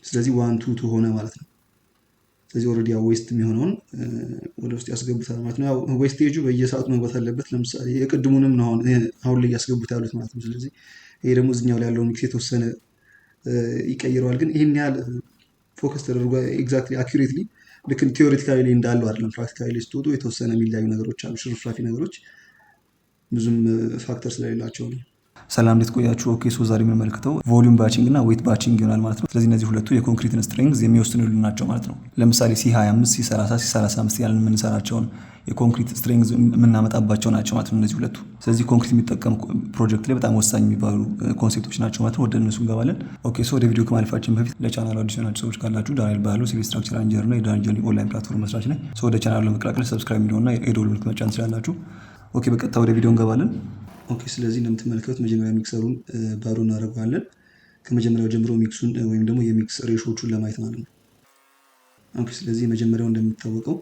ስለዚህ 1 2 ሆነ ማለት ነው። ስለዚህ ኦልሬዲ ያው ዌስት የሚሆነውን ወደ ውስጥ ያስገቡታል ማለት ነው። ያው ዌስቴጁ በየሰዓቱ መግባት አለበት። ለምሳሌ የቅድሙንም ነው አሁን ላይ ያስገቡት ያሉት ማለት ነው። ስለዚህ ይሄ ደግሞ እዚኛው ላይ ያለው ሚክስ የተወሰነ ይቀይረዋል። ግን ይህን ያህል ፎከስ ተደርጎ ኤግዛክትሊ አኪሬትሊ ልክ ቲዎሬቲካሊ ላይ እንዳለው አይደለም። ፕራክቲካሊ ላይ ስትወጡ የተወሰነ የሚለያዩ ነገሮች አሉ፣ ሽርፍራፊ ነገሮች ብዙም ፋክተር ስለሌላቸው ነው። ሰላም እንዴት ቆያችሁ? ኦኬ ሶ ዛሬ የምንመለከተው ቮሊዩም ባቺንግ እና ዌት ባቺንግ ይሆናል ማለት ነው። ስለዚህ እነዚህ ሁለቱ የኮንክሪትን ስትሬንግዝ የሚወስኑልን ናቸው ማለት ነው። ለምሳሌ C25፣ C30፣ C35 ያለን የምንሰራቸውን የኮንክሪት ስትሬንግዝ የምናመጣባቸው ናቸው ማለት ነው እነዚህ ሁለቱ። ስለዚህ ኮንክሪት የሚጠቀም ፕሮጀክት ላይ በጣም ወሳኝ የሚባሉ ኮንሴፕቶች ናቸው ማለት ነው። ወደ እነሱ እንገባለን። ኦኬ ሶ ወደ ቪዲዮ ከማለፋችን በፊት ለቻናሉ አዲስ የሆናችሁ ሰዎች ካላችሁ ዳንኤል ባሉ ሲቪል ስትራክቸር ኢንጂነር እና የዳንኤል ኦንላይን ፕላትፎርም መስራች ነኝ። ሶ ወደ ቻናሉ ለመቀላቀል ሰብስክራይብ የሚለውና የደወል ምልክት መጫን ትችላላችሁ። ኦኬ በቀጥታ ወደ ቪዲዮ እንገባለን። ኦኬ ስለዚህ እንደምትመለከቱት መጀመሪያ ሚክሰሩን ባዶ እናደርገዋለን። ከመጀመሪያው ጀምሮ ሚክሱን ወይም ደግሞ የሚክስ ሬሾቹን ለማየት ማለት ነው። ኦኬ ስለዚህ መጀመሪያው እንደሚታወቀው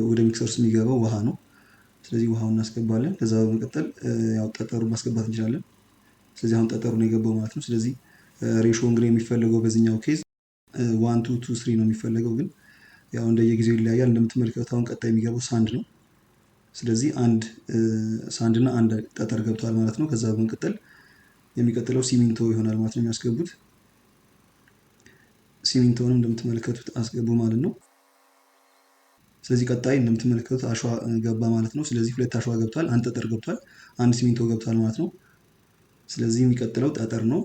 ወደ ሚክሰር ውስጥ የሚገባው ውሃ ነው። ስለዚህ ውሃውን እናስገባለን። ከዛ በመቀጠል ያው ጠጠሩን ማስገባት እንችላለን። ስለዚህ አሁን ጠጠሩን የገባው ማለት ነው። ስለዚህ ሬሾ እንግዲህ የሚፈለገው በዚህኛው ኬዝ 1 2 2 3 ነው የሚፈለገው፣ ግን ያው እንደየጊዜው ይለያያል። እንደምትመለከቱት አሁን ቀጣይ የሚገባው ሳንድ ነው። ስለዚህ አንድ ሳንድ እና አንድ ጠጠር ገብቷል ማለት ነው። ከዛ በመቀጠል የሚቀጥለው ሲሚንቶ ይሆናል ማለት ነው የሚያስገቡት። ሲሚንቶንም እንደምትመለከቱት አስገቡ ማለት ነው። ስለዚህ ቀጣይ እንደምትመለከቱት አሸዋ ገባ ማለት ነው። ስለዚህ ሁለት አሸዋ ገብቷል፣ አንድ ጠጠር ገብቷል፣ አንድ ሲሚንቶ ገብቷል ማለት ነው። ስለዚህ የሚቀጥለው ጠጠር ነው።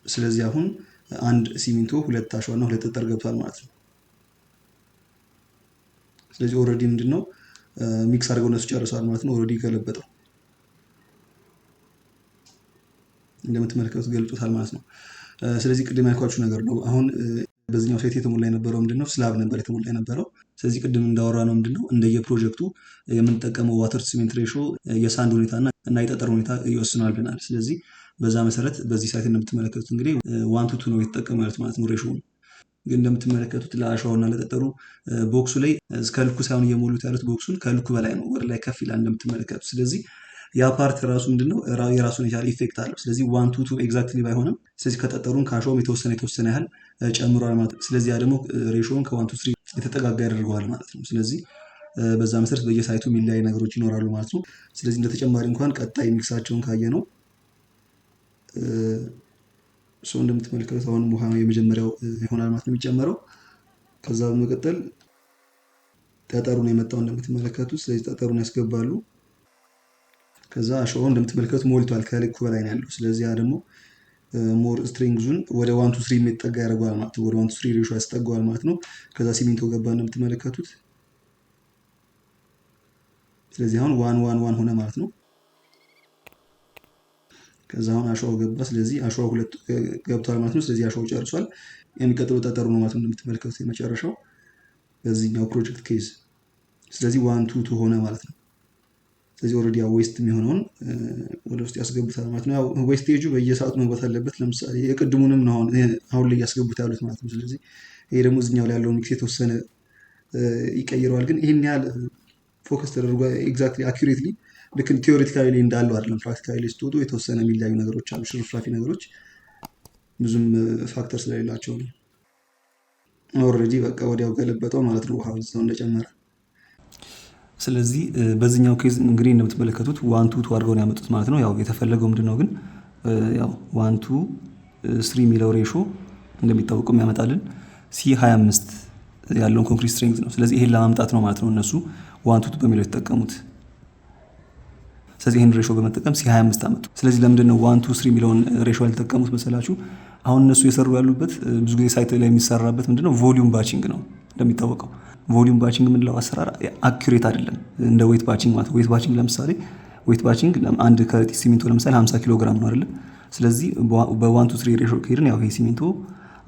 ስለዚህ አሁን አንድ ሲሚንቶ፣ ሁለት አሸዋ እና ሁለት ጠጠር ገብቷል ማለት ነው። ስለዚህ ኦልሬዲ ምንድነው ሚክስ አድርገው እነሱ ጨርሰዋል ማለት ነው። ኦልሬዲ ገለበጠው እንደምትመለከቱት ገልጦታል ማለት ነው። ስለዚህ ቅድም ያልኳችሁ ነገር ነው። አሁን በዚህኛው ሳይት የተሞላ የነበረው ምንድነው ስላብ ነበር የተሞላ የነበረው። ስለዚህ ቅድም እንዳወራ ነው ምንድነው እንደየፕሮጀክቱ የምንጠቀመው ዋተር ሲሜንት ሬሾ የሳንድ ሁኔታ እና የጠጠር ሁኔታ ይወስናል ብናል። ስለዚህ በዛ መሰረት በዚህ ሳይት እንደምትመለከቱት እንግዲህ 1 2 ነው የተጠቀሙ ያሉት ማለት ነው ሬሾውን። ግን እንደምትመለከቱት ለአሸዋውና ለጠጠሩ ቦክሱ ላይ እስከ ልኩ ሳይሆን እየሞሉት ያሉት ቦክሱን ከልኩ በላይ ነው፣ ወደ ላይ ከፍ ይላል እንደምትመለከቱት። ስለዚህ ያ ፓርት ራሱ ምንድነው የራሱን የቻለ ኢፌክት አለው። ስለዚህ 1 2 2 ኤግዛክትሊ ባይሆንም ስለዚህ ከጠጠሩን ከአሸዋውም የተወሰነ ያህል ጨምሯል ማለት ነው። ስለዚህ ያ ደግሞ ሬሾውን ከ1 2 3 የተጠጋጋ ያደርገዋል ማለት ነው። ስለዚህ በዛ መሰረት በየሳይቱ የሚለያይ ነገሮች ይኖራሉ ማለት ነው። ስለዚህ እንደተጨማሪ እንኳን ቀጣይ ሚክሳቸውን ካየ ነው ሰው እንደምትመለከቱት አሁን ውሃ የመጀመሪያው ይሆናል ማለት ነው የሚጨመረው። ከዛ በመቀጠል ጠጠሩን የመጣው እንደምትመለከቱት፣ ስለዚህ ጠጠሩን ያስገባሉ። ከዛ አሸዋው እንደምትመለከቱት ሞልቷል፣ ከልኩ በላይ ነው ያለው። ስለዚህ ያ ደግሞ ሞር ስትሪንግዙን ወደ 1 2 3 የሚጠጋ ያደርገዋል ማለት ነው። ወደ 1 2 3 ሬሾ ያስጠጋዋል ማለት ነው። ከዛ ሲሚንቶ ገባ እንደምትመለከቱት። ስለዚህ አሁን 1 1 1 ሆነ ማለት ነው። ከዛ አሁን አሸዋው ገባ። ስለዚህ አሸዋው ሁለት ገብቷል ማለት ነው። ስለዚህ አሸዋው ጨርሷል። የሚቀጥለው ጠጠሩ ነው ማለት ነው እንደምትመለከቱት የመጨረሻው በዚህኛው ፕሮጀክት ኬዝ። ስለዚህ 1 2 2 ሆነ ማለት ነው። ስለዚህ ኦልሬዲ ያው ዌስት የሚሆነውን ወደ ውስጥ ያስገቡታል ማለት ነው። ያው ዌስቴጁ በየሰዓቱ መግባት አለበት። ለምሳሌ የቅድሙንም ነው አሁን ላይ ያስገቡት ያሉት ማለት ነው። ስለዚህ ይሄ ደግሞ እዚኛው ላይ ያለው ሚክስ የተወሰነ ይቀይረዋል። ግን ይህን ያህል ፎከስ ተደርጎ ኤግዛክትሊ አኪሬትሊ ልክ ቲዎሬቲካሊ ላይ እንዳለው አይደለም። ፕራክቲካሊ ላይ ስትወጡ የተወሰነ የሚለያዩ ነገሮች አሉ፣ ሽርፍራፊ ነገሮች ብዙም ፋክተር ስለሌላቸው ነው። ኦልሬዲ በቃ ወዲያው ገለበጠው ማለት ነው ውሃው እዛው እንደጨመረ። ስለዚህ በዚህኛው ኬዝ እንግዲህ እንደምትመለከቱት 1 2 2 አድርገው ነው ያመጡት ማለት ነው። ያው የተፈለገው ምንድነው ግን ያው 1 2 3 የሚለው ሬሾ እንደሚታወቀው ያመጣልን C25 ያለውን ኮንክሪት ስትሬንግዝ ነው። ስለዚህ ይሄን ለማምጣት ነው ማለት ነው እነሱ 1 2 በሚለው የተጠቀሙት። ስለዚህ ይሄን ሬሾ በመጠቀም C25 አመጡ። ስለዚህ ለምንድነው 1 2 3 የሚለውን ሬሾ ያልተጠቀሙት መሰላችሁ? አሁን እነሱ የሰሩ ያሉበት ብዙ ጊዜ ሳይት ላይ የሚሰራበት ምንድነው ቮሊዩም ባቺንግ ነው። እንደሚታወቀው ቮሊዩም ባቺንግ የምንለው አሰራር አኩሬት አይደለም እንደ ዌት ባቺንግ ማለት ነው። ዌት ባቺንግ ለምሳሌ ዌት ባቺንግ አንድ ከረጢት ሲሚንቶ ለምሳሌ 50 ኪሎ ግራም ነው አይደል? ስለዚህ በ1 2 3 ሬሾ ከሄድን ያው ይሄ ሲሚንቶ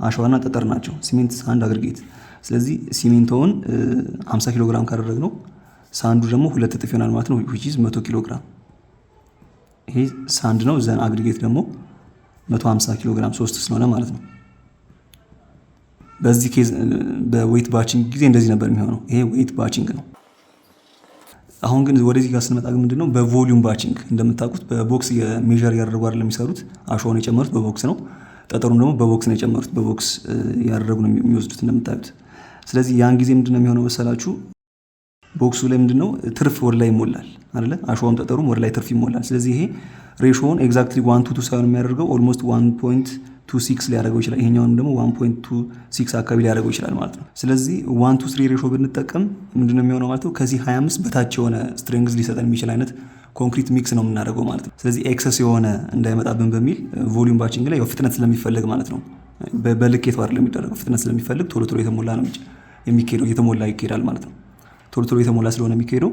አሸዋና ጠጠር ናቸው። ሲሚንት ሳንድ አግሪጌት። ስለዚህ ሲሚንቶውን 50 ኪሎ ግራም ካደረግነው ሳንዱ ደግሞ ሁለት እጥፍ ይሆናል ማለት ነው which is 100 ኪሎ ግራም። ይሄ ሳንድ ነው። ዘን አግሪጌት ደግሞ 150 ኪሎ ግራም 3 ስለሆነ ማለት ነው። በዚህ ኬዝ በዌት ባቺንግ ጊዜ እንደዚህ ነበር የሚሆነው። ይሄ ዌት ባቺንግ ነው። አሁን ግን ወደዚህ ጋር ስንመጣ ግን ምንድነው በቮሊዩም ባቺንግ እንደምታውቁት በቦክስ የሜዠር ያደርጉ አይደለም የሚሰሩት። አሸዋውን የጨመሩት በቦክስ ነው። ጠጠሩም ደግሞ በቦክስ ነው የጨመሩት። በቦክስ ያደረጉ ነው የሚወስዱት እንደምታዩት። ስለዚህ ያን ጊዜ ምንድነው የሚሆነው መሰላችሁ? ቦክሱ ላይ ምንድነው ትርፍ ወደ ላይ ይሞላል አይደለ? አሸዋም ጠጠሩም ወደ ላይ ትርፍ ይሞላል። ስለዚህ ይሄ ሬሾውን ኤግዛክትሊ 1:2 ሳይሆን የሚያደርገው ኦልሞስት 1.26 ሊያደርገው ይችላል። ይሄኛውንም ደግሞ 1.26 አካባቢ ሊያደርገው ይችላል ማለት ነው። ስለዚህ 1:3 ሬሾ ብንጠቀም ምንድነው የሚሆነው ማለት ነው? ከዚህ 25 በታች የሆነ ስትሬንግዝ ሊሰጠን የሚችል አይነት ኮንክሪት ሚክስ ነው የምናደርገው ማለት ነው። ስለዚህ ኤክሰስ የሆነ እንዳይመጣብን በሚል ቮሊዩም ባቺንግ ላይ ፍጥነት ስለሚፈልግ ማለት ነው፣ በልኬት አይደለም የሚደረገው። ፍጥነት ስለሚፈልግ ቶሎ ቶሎ የተሞላ ነው የሚካሄደው፣ የተሞላ ይካሄዳል ማለት ነው። ቶሎ ቶሎ የተሞላ ስለሆነ የሚካሄደው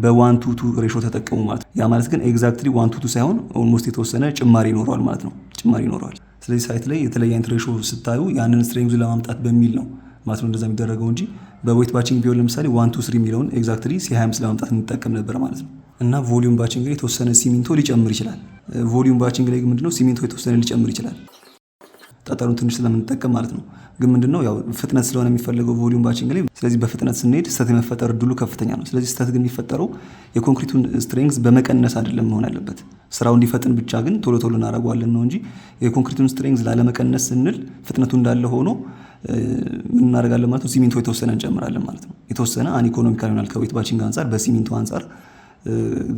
በ1:2 ሬሾ ተጠቀሙ ማለት ነው። ያ ማለት ግን ኤግዛክትሊ 1:2 ሳይሆን ኦልሞስት የተወሰነ ጭማሪ ይኖረዋል ማለት ነው። ጭማሪ ይኖረዋል። ስለዚህ ሳይት ላይ የተለየ አይነት ሬሾ ስታዩ ያንን ስትሬንግዙን ለማምጣት በሚል ነው ማለት ነው እንደዛ የሚደረገው እንጂ በዌት ባቺንግ ቢሆን ለምሳሌ 1:3 የሚለውን ኤግዛክትሊ C25 ለማምጣት እንጠቀም ነበር ማለት ነው። እና ቮሊዩም ባቺንግ ላይ የተወሰነ ሲሚንቶ ሊጨምር ይችላል። ቮሊዩም ባቺንግ ላይ ምንድነው ሲሚንቶ የተወሰነ ሊጨምር ይችላል፣ ጠጠሩን ትንሽ ስለምንጠቀም ማለት ነው። ግን ምንድነው ያው ፍጥነት ስለሆነ የሚፈልገው ቮሊዩም ባቺንግ ላይ። ስለዚህ በፍጥነት ስንሄድ ስህተት የመፈጠር እድሉ ከፍተኛ ነው። ስለዚህ ስህተት ግን የሚፈጠረው የኮንክሪቱን ስትሬንግዝ በመቀነስ አይደለም መሆን ያለበት። ስራው እንዲፈጥን ብቻ ግን ቶሎ ቶሎ እናደርገዋለን ነው እንጂ የኮንክሪቱን ስትሬንግዝ ላለመቀነስ ስንል ፍጥነቱ እንዳለ ሆኖ ምን እናደርጋለን ማለት ነው? ሲሚንቶ የተወሰነ እንጨምራለን ማለት ነው። የተወሰነ አንኢኮኖሚካል ይሆናል ከዌት ባቺንግ አንጻር፣ በሲሚንቶ አንጻር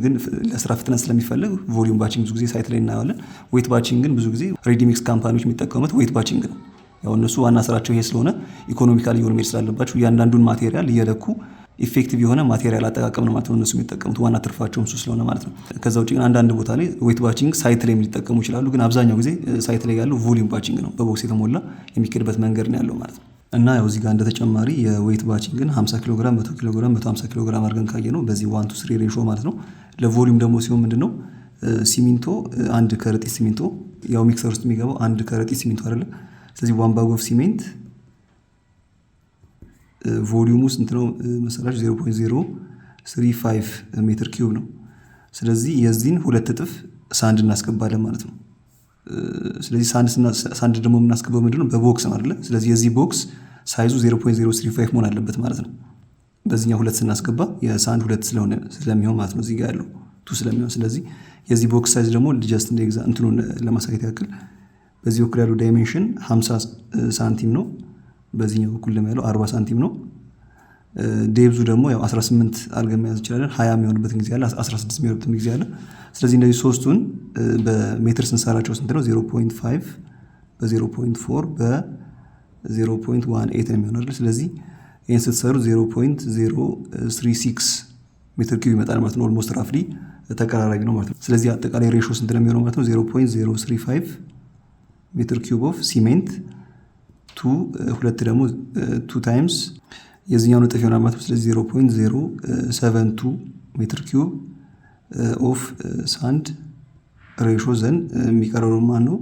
ግን ለስራ ፍጥነት ስለሚፈልግ ቮሊዩም ባቺንግ ብዙ ጊዜ ሳይት ላይ እናየዋለን። ዌት ባቺንግ ግን ብዙ ጊዜ ሬዲ ሚክስ ካምፓኒዎች የሚጠቀሙት ዌት ባቺንግ ነው። ያው እነሱ ዋና ስራቸው ይሄ ስለሆነ ኢኮኖሚካሊ የሆነ ሜድ ስላለባቸው እያንዳንዱን ማቴሪያል እየለኩ ኢፌክቲቭ የሆነ ማቴሪያል አጠቃቀም ነው ማለት ነው እነሱ የሚጠቀሙት። ዋና ትርፋቸውም እሱ ስለሆነ ማለት ነው። ከዛ ውጭ ግን አንዳንድ ቦታ ላይ ዌት ባቺንግ ሳይት ላይ ሊጠቀሙ ይችላሉ። ግን አብዛኛው ጊዜ ሳይት ላይ ያለው ቮሊዩም ባቺንግ ነው፣ በቦክስ የተሞላ የሚካሄድበት መንገድ ነው ያለው ማለት ነው። እና ያው እዚህ ጋር እንደተጨማሪ የዌት ባቺንግን 50 ኪሎ ግራም፣ 100 ኪሎ ግራም፣ 150 ኪሎ ግራም አድርገን ካየ ነው በዚህ 1:3 ሬሾ ማለት ነው። ለቮሊዩም ደግሞ ሲሆን ምንድነው ሲሚንቶ አንድ ከረጢት ሲሚንቶ ያው ሚክሰር ውስጥ የሚገባው አንድ ከረጢት ሲሚንቶ አይደለ? ስለዚህ ዋን ባግ ኦፍ ሲሜንት ቮሊዩሙ ስንት ነው መሰላችሁ? 0.035 ሜትር ኪዩብ ነው። ስለዚህ የዚህን ሁለት እጥፍ ሳንድ እናስገባለን ማለት ነው። ስለዚህ ሳንድ ደግሞ የምናስገባው ምንድነው በቦክስ ነው አይደለ? ስለዚህ የዚህ ቦክስ ሳይዙ 0.035 መሆን አለበት ማለት ነው። በዚህኛው ሁለት ስናስገባ የሳንድ ሁለት ስለሚሆን ማለት ነው፣ እዚህ ጋር ያለው 2 ስለሚሆን። ስለዚህ የዚህ ቦክስ ሳይዝ ደግሞ ጀስት እንደ እንትኑን ለማሳየት ያክል በዚህ በኩል ያለው ዳይሜንሽን 50 ሳንቲም ነው፣ በዚህኛው በኩል ደግሞ ያለው 40 ሳንቲም ነው። ዴብዙ ደግሞ ያው 18 አድርገን መያዝ እንችላለን። 20 የሚሆንበት ጊዜ አለ፣ 16 የሚሆንበት ጊዜ አለ። ስለዚህ እነዚህ ሶስቱን በሜትር ስንሰራቸው ስንት ነው? 0.5 በ0.4 በ0.18 ነው የሚሆነው። ስለዚህ ይህን ስትሰሩ 0.036 ሜትር ኪዩብ ይመጣል ማለት ነው። ኦልሞስት ራፍሊ ተቀራራቢ ነው ማለት ነው። ስለዚህ አጠቃላይ ሬሾ ስንት ነው የሚሆነው ማለት ነው? 0.035 ሜትር ኪዩብ ኦፍ ሲሜንት ሁለት ደግሞ 2 ታይምስ የዚህኛውን እጥፍ ይሆናል ማለት ነው። ስለዚህ 0.072 ሜትር ኪዩብ ኦፍ ሳንድ ሬሾ ዘን የሚቀረው ማን ነው?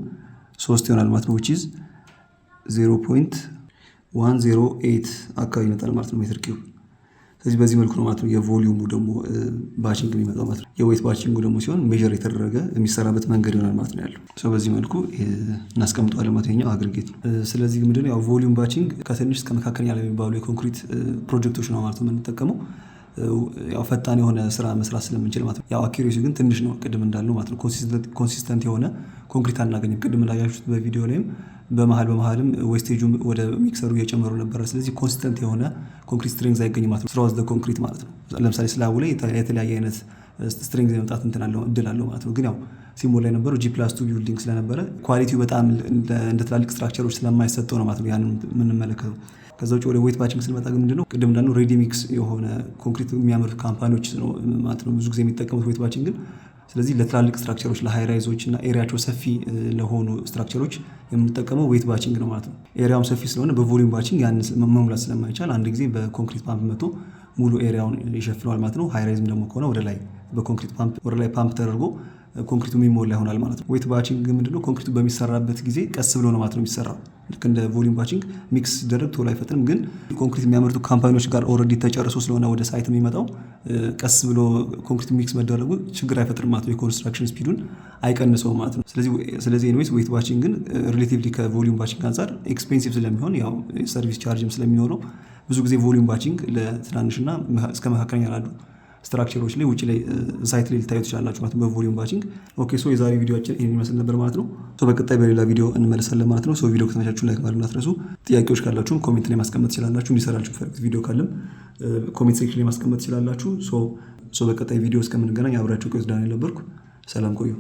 3 ይሆናል ማለት ነው። which is 0.108 አካባቢ ይመጣል ማለት ነው ሜትር ኪዩብ። ስለዚህ በዚህ መልኩ ነው ማለት ነው የቮሊዩሙ ደግሞ ባቺንግ የሚመጣው ማለት ነው። የዌት ባቺንጉ ደግሞ ሲሆን ሜጀር የተደረገ የሚሰራበት መንገድ ይሆናል ማለት ነው ያለው። በዚህ መልኩ እናስቀምጠዋለን ማለት ነው አግሪጌት ነው። ስለዚህ ምንድነው ያው ቮሊዩም ባቺንግ ከትንሽ እስከ መካከለኛ ለሚባሉ የኮንክሪት ፕሮጀክቶች ነው ማለት ነው የምንጠቀመው። ያው ፈጣን የሆነ ስራ መስራት ስለምንችል ማለት ነው። ያው አኪሬሲ ግን ትንሽ ነው ቅድም እንዳልነው ማለት ነው። ኮንሲስተንት የሆነ ኮንክሪት አናገኝም። ቅድም እንዳያችሁት በቪዲዮ ላይም በመሀልም ዌስቴጁ ወደ ሚክሰሩ እየጨመሩ ነበረ። ስለዚህ ኮንሲስተንት የሆነ ኮንክሪት ስትሬንግዝ አይገኝም ማለት ነው። ስራው ዘ ኮንክሪት ማለት ነው። ለምሳሌ ስላቡ ላይ የተለያየ አይነት ስትሬንግዝ የመምጣት እንትን አለው እድል አለው ማለት ነው። ግን ያው ሲምቦል ላይ ነበረው G+2 ቢልዲንግ ስለነበረ ኳሊቲው በጣም እንደ ትላልቅ ስትራክቸሮች ስለማይሰጠው ነው ማለት ነው ያንን የምንመለከተው። ከዛ ውጭ ወደ ዌት ባቺንግ ስንመጣ ግን ምንድነው ቅድም እንዳልነው ሬዲ ሚክስ የሆነ ኮንክሪት የሚያመርቱ ካምፓኒዎች ነው ማለት ነው ብዙ ጊዜ የሚጠቀሙት ዌት ባቺንግን። ስለዚህ ለትላልቅ ስትራክቸሮች ለሃይራይዞች እና ኤሪያቸው ሰፊ ለሆኑ ስትራክቸሮች የምንጠቀመው ዌት ባቺንግ ነው ማለት ነው። ኤሪያውም ሰፊ ስለሆነ በቮሊዩም ባቺንግ ያን መሙላት ስለማይቻል አንድ ጊዜ በኮንክሪት ፓምፕ መቶ ሙሉ ኤሪያውን ይሸፍነዋል ማለት ነው። ሃይራይዝም ደግሞ ከሆነ ወደ ላይ በኮንክሪት ፓምፕ ወደ ላይ ፓምፕ ተደርጎ ኮንክሪቱ የሚሞላ ይሆናል ማለት ነው። ዌት ባቺንግ ምንድነው ኮንክሪቱ በሚሰራበት ጊዜ ቀስ ብሎ ነው ማለት ነው የሚሰራው። ልክ እንደ ቮሊዩም ባቺንግ ሚክስ ሲደረግ ቶሎ አይፈጥንም። ግን ኮንክሪት የሚያመርቱ ካምፓኒዎች ጋር ኦልሬዲ ተጨርሶ ስለሆነ ወደ ሳይት የሚመጣው ቀስ ብሎ ኮንክሪት ሚክስ መደረጉ ችግር አይፈጥርም ማለት ነው። የኮንስትራክሽን ስፒዱን አይቀንሰውም ማለት ነው። ስለዚህ ኤኒዌይስ ዌት ባቺንግ ግን ሪሌቲቭሊ ከቮሊዩም ባቺንግ አንጻር ኤክስፔንሲቭ ስለሚሆን ያው ሰርቪስ ቻርጅም ስለሚኖረው ብዙ ጊዜ ቮሊዩም ባቺንግ ለትናንሽና እስከ መካከለኛ ላሉ ስትራክቸሮች ላይ ውጭ ላይ ሳይት ላይ ልታዩ ትችላላችሁ ማለት ነው በቮሊዩም ባችንግ። ኦኬ ሶ የዛሬ ቪዲዮችን ይህን ይመስል ነበር ማለት ነው። በቀጣይ በሌላ ቪዲዮ እንመለሳለን ማለት ነው። ቪዲዮ ከተመቻችሁ ላይክ ማድረግ እንዳትረሱ። ጥያቄዎች ካላችሁም ኮሜንት ላይ ማስቀመጥ ትችላላችሁ። እንዲሰራችሁ ፈርክት ቪዲዮ ካለም ኮሜንት ሴክሽን ላይ ማስቀመጥ ትችላላችሁ። በቀጣይ ቪዲዮ እስከምንገናኝ አብራችሁ ቆዩ። ዳንኤል ነበርኩ። ሰላም ቆዩ።